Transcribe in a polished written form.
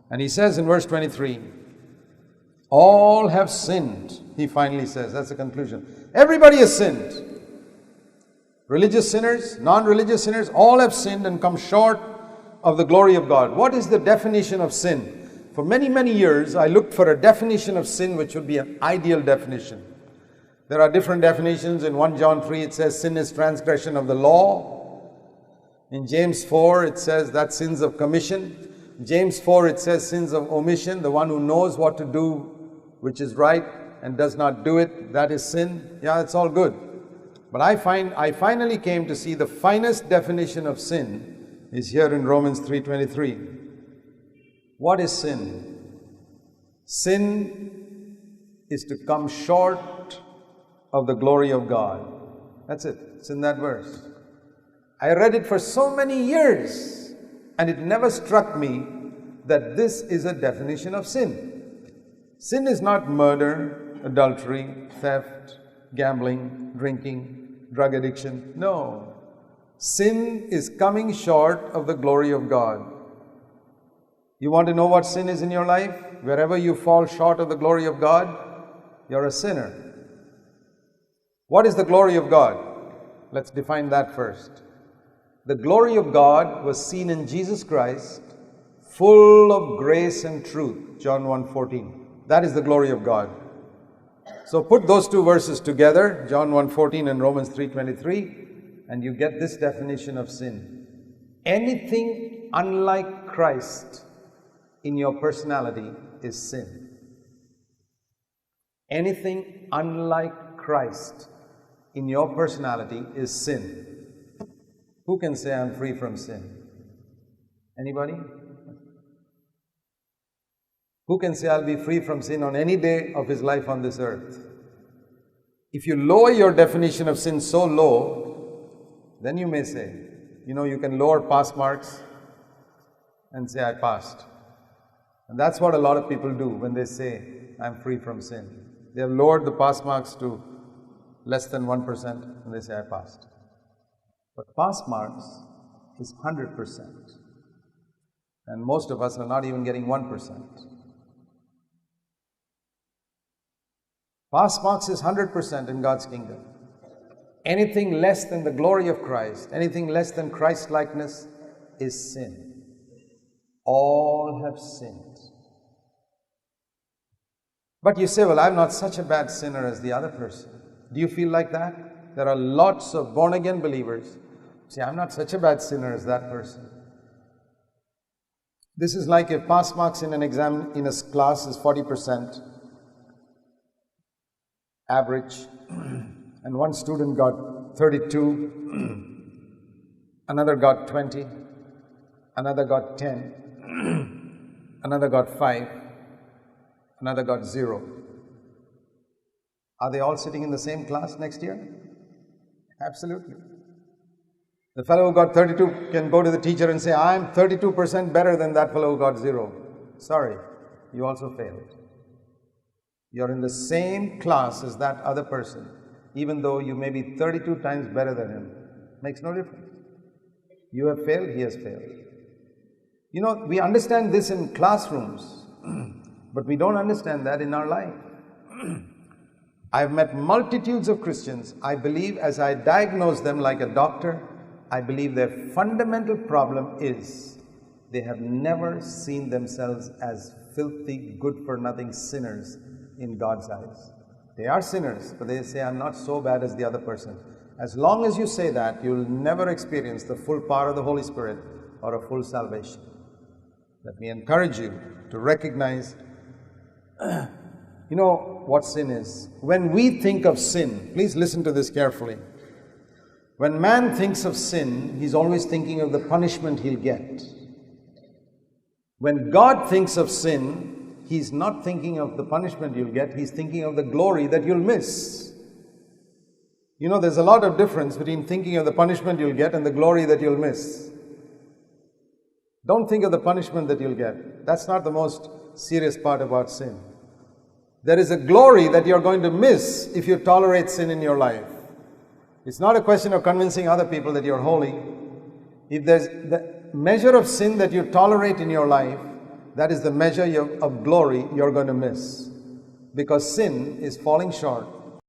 And he says in verse 23, all have sinned, he finally says. That's the conclusion. Everybody has sinned. Religious sinners, non-religious sinners, all have sinned and come short of the glory of God. What is the definition of sin? For many, many years, I looked for a definition of sin which would be an ideal definition. There are different definitions. In 1 John 3, it says sin is transgression of the law. In James 4, it says that sins of commission. James 4, it says sins of omission. The one who knows what to do which is right and does not do it, that is sin. Yeah, it's all good. But I finally came to see the finest definition of sin is here in Romans 3:23. What is sin? Sin is to come short of the glory of God. That's it. It's in that verse. I read it for so many years and it never struck me that this is a definition of sin. Sin is not murder, adultery, theft, gambling, drinking, drug addiction. No. Sin is coming short of the glory of God. You want to know what sin is in your life? Wherever you fall short of the glory of God, you're a sinner. What is the glory of God? Let's define that first. The glory of God was seen in Jesus Christ, full of grace and truth. John 1:14. That is the glory of God. So put those two verses together, John 1:14 and Romans 3:23, and you get this definition of sin. Anything unlike Christ in your personality is sin. Anything unlike Christ in your personality is sin. Who can say I'm free from sin? Anybody? Who can say I'll be free from sin on any day of his life on this earth? If you lower your definition of sin so low, then you may say, you can lower pass marks and say I passed. And that's what a lot of people do when they say I'm free from sin. They have lowered the pass marks to less than 1% and they say I passed. But pass marks is 100%. And most of us are not even getting 1%. Pass marks is 100% in God's kingdom. Anything less than the glory of Christ, anything less than Christ-likeness is sin. All have sinned. But you say, well, I'm not such a bad sinner as the other person. Do you feel like that? There are lots of born-again believers who say, I'm not such a bad sinner as that person. This is like if pass marks in an exam in a class is 40%. Average, and one student got 32, another got 20, another got 10, another got 5, another got 0. Are they all sitting in the same class next year? Absolutely. The fellow who got 32 can go to the teacher and say, I'm 32% better than that fellow who got 0. Sorry, you also failed. You're in the same class as that other person, even though you may be 32 times better than him. Makes no difference. You have failed, he has failed. We understand this in classrooms, but we don't understand that in our life. I've met multitudes of Christians. I believe as I diagnose them like a doctor, I believe their fundamental problem is they have never seen themselves as filthy, good-for-nothing sinners in God's eyes. They are sinners, but they say, I'm not so bad as the other person. As long as you say that, you'll never experience the full power of the Holy Spirit or a full salvation. Let me encourage you to recognize, what sin is. When we think of sin, please listen to this carefully. When man thinks of sin, he's always thinking of the punishment he'll get. When God thinks of sin, He's not thinking of the punishment you'll get, He's thinking of the glory that you'll miss. There's a lot of difference between thinking of the punishment you'll get and the glory that you'll miss. Don't think of the punishment that you'll get. That's not the most serious part about sin. There is a glory that you're going to miss if you tolerate sin in your life. It's not a question of convincing other people that you're holy. If there's the measure of sin that you tolerate in your life, that is the measure of glory you're going to miss. Because sin is falling short